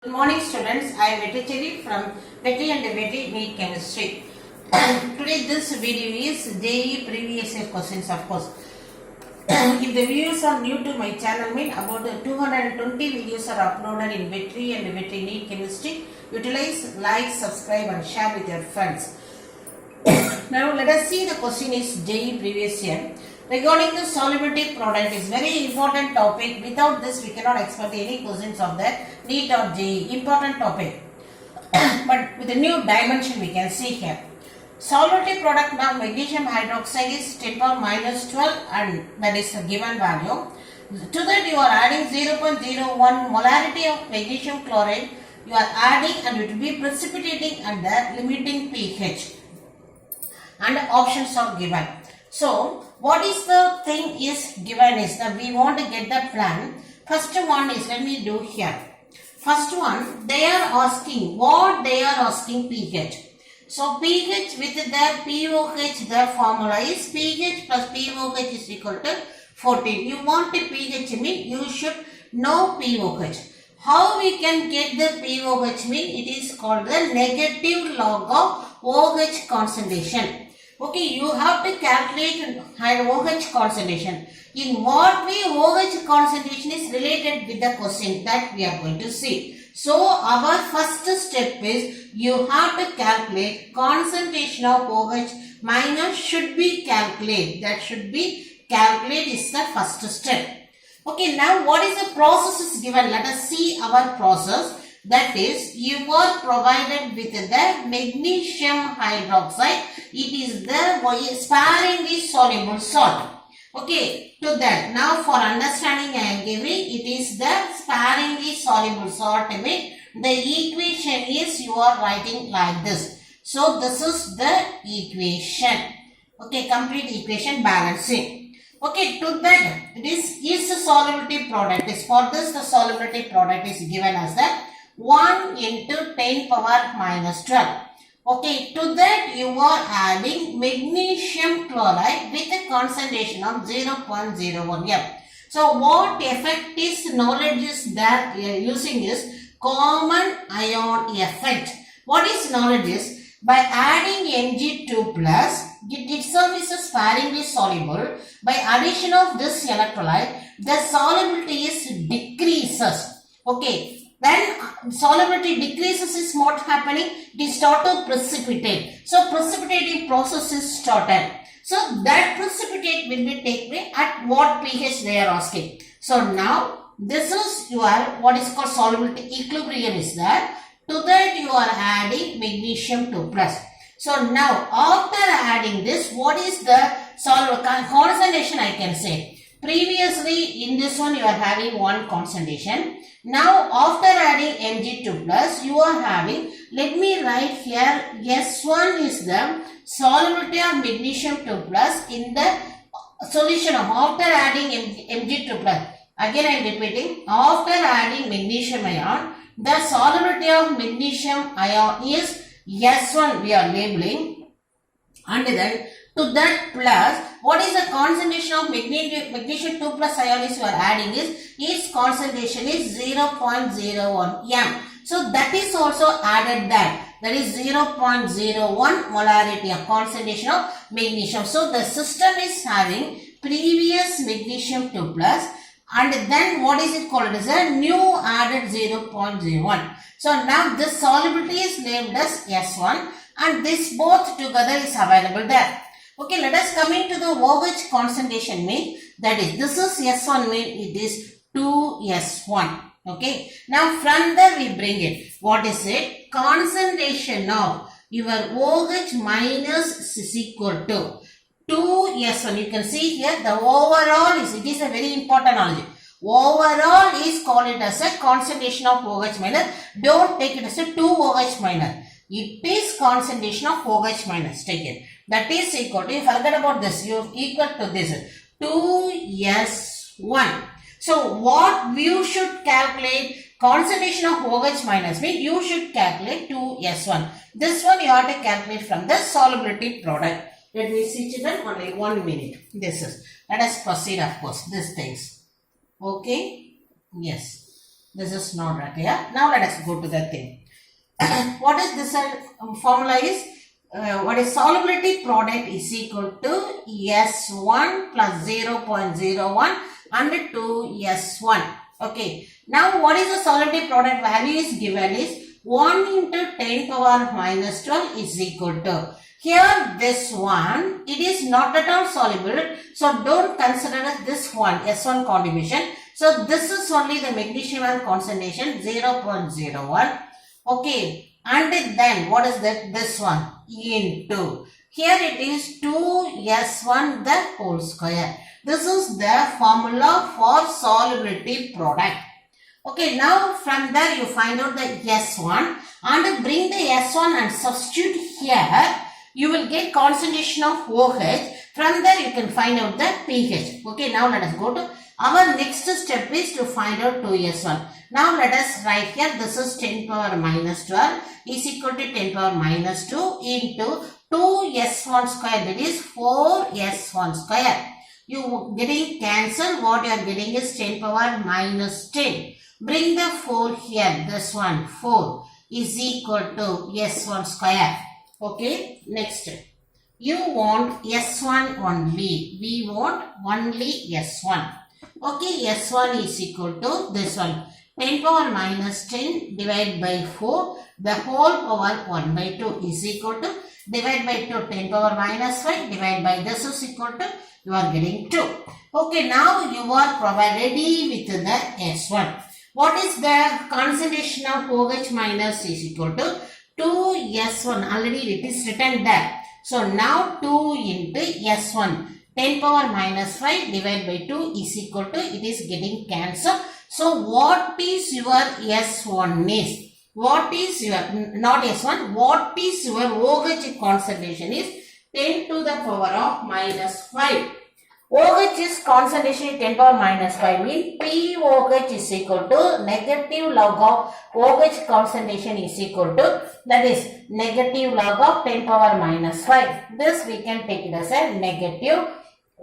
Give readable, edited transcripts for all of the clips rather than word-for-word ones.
Good morning students, I am Vetticheri from Vetti and Vetti NEET Chemistry. Today this video is JEE previous year questions of course. If the viewers are new to my channel, about 220 videos are uploaded in Vetti and Vetti NEET Chemistry. Utilize, like, subscribe and share with your friends. Now let us see the question is JEE previous year. Regarding the solubility product is very important topic. Without this we cannot expect any questions of the NEET or JEE. Important topic. But with a new dimension we can see here. Solubility product now magnesium hydroxide is 10 power minus 12 and that is the given value. To that you are adding 0.01 molarity of magnesium chloride. You are adding and it will be precipitating at the limiting pH. And options are given. So, what is the thing is given is that we want to get the plan. First one is, let me do here. First one, they are asking, what they are asking pH. So, pH with their pOH, their formula is pH plus pOH is equal to 14. You want the pH mean, you should know pOH. How we can get the pOH mean, it is called the negative log of OH concentration. Okay, you have to calculate OH concentration. In what way OH concentration is related with the question that we are going to see. So, our first step is you have to calculate concentration of OH minus should be calculated. That should be calculated is the first step. Okay, now what is the process is given? Let us see our process. That is, you are provided with the magnesium hydroxide. It is the sparingly soluble salt. Okay, to that. Now for understanding I am giving, it is the sparingly soluble salt. The equation is you are writing like this. So this is the equation. Okay, complete equation balancing. Okay, to that, this is the solubility product. Is for this the solubility product is given as the 1 into 10 power minus 12. Okay, to that you are adding magnesium chloride with a concentration of 0.01 m. So, what effect is knowledge is that we are using is common ion effect. What is knowledge is by adding Mg2 plus, it itself is sparingly soluble. By addition of this electrolyte, the solubility is decreases. Okay. When solubility decreases is what happening? It is start to precipitate. So, precipitating process is started. So, that precipitate will be take place at what pH they are asking. So, now this is your what is called solubility equilibrium is there. To that you are adding magnesium 2 plus. So, now after adding this, what is the soluble concentration I can say? Previously in this one you are having one concentration. Now after adding Mg2 plus you are having, let me write here, S1 is the solubility of magnesium 2 plus in the solution of after adding Mg2 plus. Again I am repeating, after adding magnesium ion, the solubility of magnesium ion is S1 we are labeling, and then to that plus, what is the concentration of magnesium 2 plus ion is you are adding is, its concentration is 0.01 m. So, that is also added there. That is 0.01 molarity of concentration of magnesium. So, the system is having previous magnesium 2 plus and then what is it called as a new added 0.01. So, now this solubility is named as S1 and this both together is available there. Okay, let us come into the OH concentration mean, that is, this is S1 mean, it is 2S1. Okay, now from there we bring it. What is it? Concentration of your OH minus is equal to 2S1. You can see here the overall is, it is a very important knowledge. Overall is called it as a concentration of OH minus. Don't take it as a 2OH minus. It is concentration of OH minus. Take it. That is equal to, you forget about this, you equal to this 2S1. So, what you should calculate concentration of OH minus mean you should calculate 2S1. This one you have to calculate from the solubility product. Let me see children, only 1 minute. This is, let us proceed of course, these things. Okay, yes. This is not clear. Now let us go to the thing. What is this formula is? What is solubility product is equal to S1 plus 0.01 and 2S1. Okay. Now what is the solubility product value is given is 1 into 10 power minus 12 is equal to. Here this one, it is not at all soluble. So don't consider this one S1 contribution. So this is only the magnesium ion concentration 0.01. Okay. And then what is that? This one into. Here it is 2S1 the whole square. This is the formula for solubility product. Okay, now from there you find out the S1 and bring the S1 and substitute here. You will get concentration of OH. From there you can find out the pH. Okay, now let us go to our next step is to find out 2S1. Now let us write here, this is 10 power minus 12 is equal to 10 power minus 2 into 2S1 square, that is 4S1 square. You getting cancel, what you are getting is 10 power minus 10. Bring the 4 here, this one 4 is equal to S1 square. Okay, next. You want S1 only. We want only S1. Okay, S1 is equal to this one. 10 power minus 10 divided by 4. The whole power 1 by 2 is equal to divide by 2 10 power minus 5 divided by this is equal to you are getting 2. Okay, now you are ready with the S1. What is the concentration of OH minus is equal to 2S1. Already it is written there. So now 2 into S1. 10 power minus 5 divided by 2 is equal to, it is getting cancelled. So what is your S1 is? What is your, not S1, what is your OH concentration is 10 to the power of minus 5. OH is concentration 10 power minus 5 means POH is equal to negative log of OH concentration is equal to, that is negative log of 10 power minus 5. This we can take it as a negative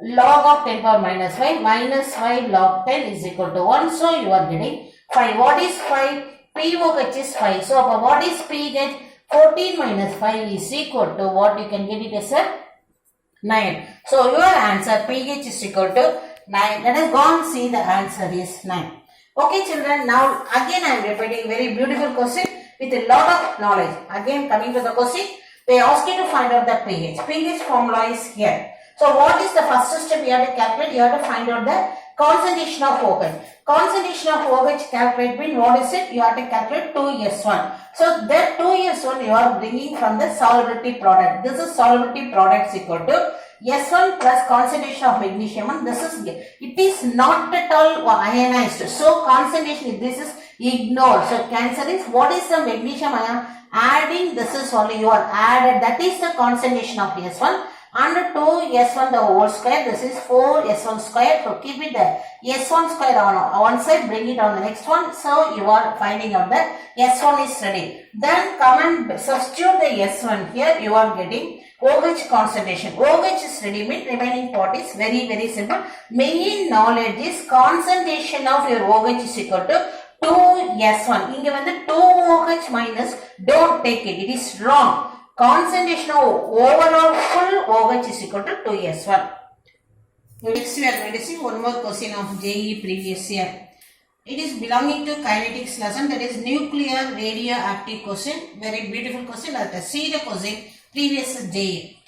log of 10 power minus 5 minus 5 log 10 is equal to 1. So you are getting 5. What is 5? POH is 5. So what is pH? 14 minus 5 is equal to what you can get it as a 9. So your answer pH is equal to 9. Let us go and see the answer is 9. Okay children, now again I am repeating very beautiful question with a lot of knowledge. Again coming to the question, they ask you to find out the pH. pH formula is here. So what is the first step you have to calculate? You have to find out the concentration of OH. Concentration of OH calculate mean what is it? You have to calculate 2S1. So that 2S1 you are bringing from the solubility product. This is solubility product is equal to S1 plus concentration of magnesium. And this is, it is not at all ionized. So concentration, this is ignored. So cancel is, what is the magnesium ion? Adding, this is only you are added. That is the concentration of S1. And 2S1 the whole square, this is 4S1 square. So keep it there. S1 square on one side, bring it on the next one. So you are finding out that S1 is ready. Then come and substitute the S1 here. You are getting OH concentration. OH is ready, means remaining part is very simple. Main knowledge is concentration of your OH is equal to 2S1. Inge vandu 2OH minus, don't take it. It is wrong. Concentration of overall full OH is equal to 2S1. Next we are going to see one more question of JEE previous year. It is belonging to kinetics lesson, that is nuclear radioactive question. Very beautiful question. Let us see the question previous JEE.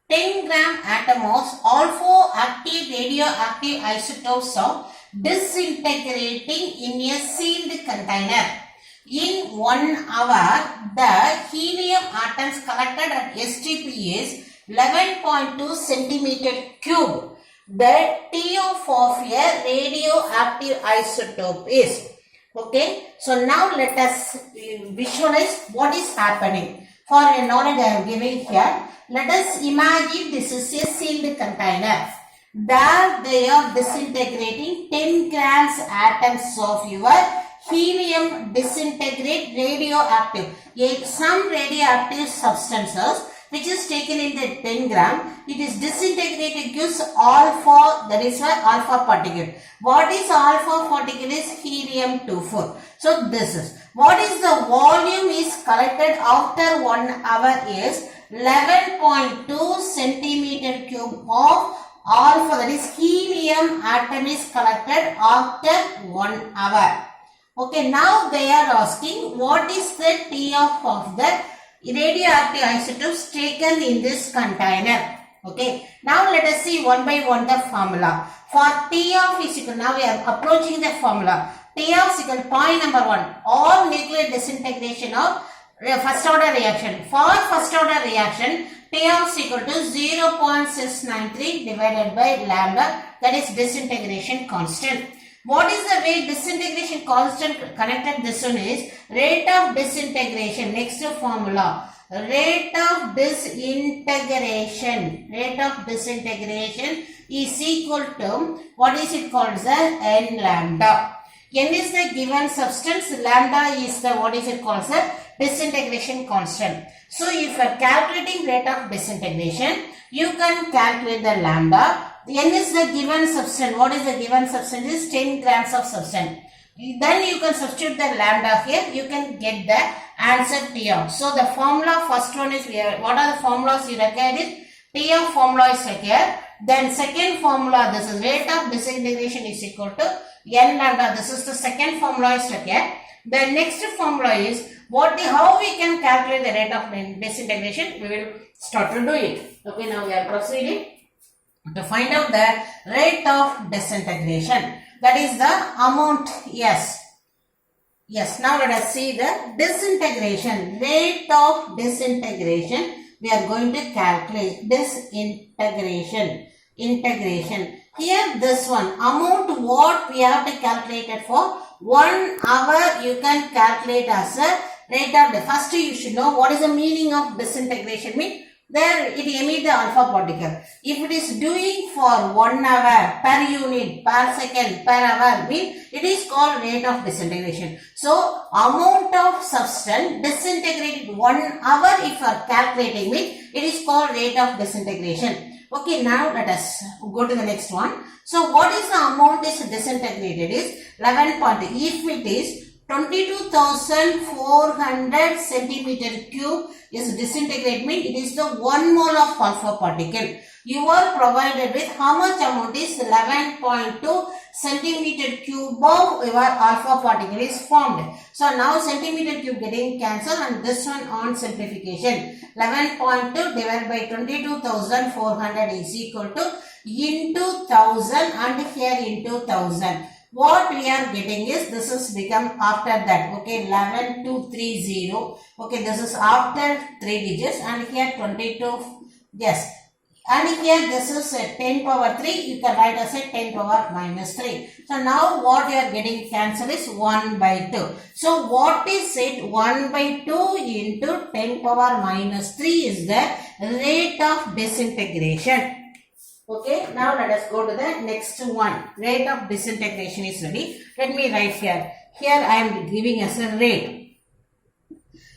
10 gram atomos, all 4 active radioactive isotopes of disintegrating in a sealed container. In 1 hour, the helium atoms collected at STP is 11.2 centimeter cube. The TO of a radioactive isotope is. Okay. So now let us visualize what is happening. For a knowledge I am giving here, let us imagine this is a sealed container. There they are disintegrating 10 grams atoms of your helium disintegrate radioactive. Some radioactive substances which is taken in the 10 gram, it is disintegrated, gives alpha, that is why alpha particle. What is alpha particle is helium-24. So this is, what is the volume is collected after 1 hour is 11.2 centimeter cube of alpha, that is helium atom is collected after 1 hour. Okay, now they are asking what is the TF of the radioactive isotopes taken in this container. Okay, now let us see one by one the formula. For TF is equal, now we are approaching the formula. TF is equal, point number 1, all nuclear disintegration of first order reaction. For first order reaction, TF is equal to 0.693 divided by lambda, that is disintegration constant. What is the way disintegration constant connected? This one is rate of disintegration. Next formula, rate of disintegration. Rate of disintegration is equal to, what is it called, the N lambda. N is the given substance, lambda is the, what is it called, the disintegration constant. So if you are calculating rate of disintegration, you can calculate the lambda. N is the given substance. What is the given substance? Is 10 grams of substance. Then you can substitute the lambda here. You can get the answer TF. So the formula, first one is, what are the formulas you require is, TF formula is required. Then second formula, this is rate of disintegration is equal to N lambda. This is the second formula is required. The next formula is, how we can calculate the rate of disintegration. We will start to do it. Okay, now we are proceeding to find out the rate of disintegration, that is the amount S. Yes, now let us see the disintegration, rate of disintegration. We are going to calculate disintegration, integration. Here this one, amount what we have to calculate it for 1 hour, you can calculate as a rate of, first you should know what is the meaning of disintegration mean. There it emits the alpha particle. If it is doing for 1 hour, per unit, per second, per hour, mean it is called rate of disintegration. So amount of substance disintegrated 1 hour if you are calculating mean it is called rate of disintegration. Okay, now let us go to the next one. So what is the amount is disintegrated is 11. If it is 22,400 centimeter cube is disintegrate mean it is the 1 mole of alpha particle. You are provided with how much amount is 11.2 centimeter cube of your alpha particle is formed. So now centimeter cube getting cancelled and this one on simplification. 11.2 divided by 22,400 is equal to into 1000 and here into 1000. What we are getting is, this is become after that, okay, 11230, okay, this is after 3 digits and here 22, yes, and here this is 10 power 3, you can write as a 10 power minus 3. So now what you are getting cancelled is 1 by 2. So what is it? 1 by 2 into 10 power minus 3 is the rate of disintegration. Okay, now let us go to the next one. Rate of disintegration is ready. Let me write here. Here I am giving as a rate,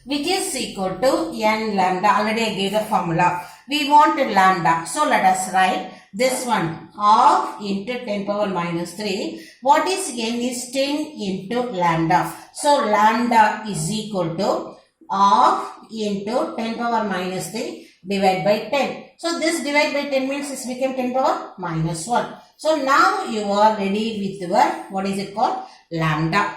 which is equal to N lambda. Already I gave the formula. We want lambda. So let us write this one. Half into 10 power minus 3. What is N is 10 into lambda. So lambda is equal to half into 10 power minus 3 divided by 10. So this divide by 10 means this became 10 power minus 1. So now you are ready with your, what is it called? Lambda.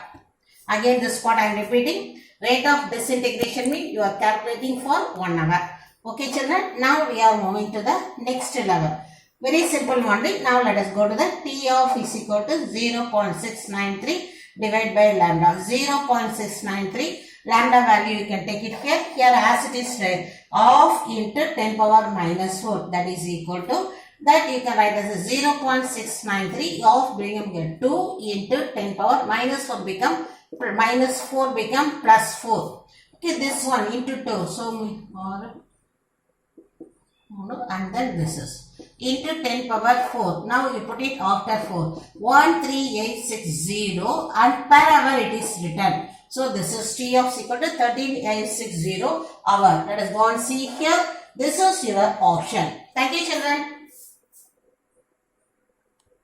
Again this part I am repeating. Rate of disintegration means you are calculating for 1 hour. Okay children, now we are moving to the next level. Very simple only. Now let us go to the T of is equal to 0.693 divided by lambda. 0.693. Lambda value you can take it here. Here as it is half into 10 power minus 4, that is equal to, that you can write as a 0.693 of become 2 into 10 power minus 4 become minus 4 become plus 4. Okay, this one into 2. So and then this is into 10 power 4. Now you put it after 4. 13860 and per hour it is written. So this is T of equal to 13860 hour. Let us go and see here. This is your option. Thank you, children.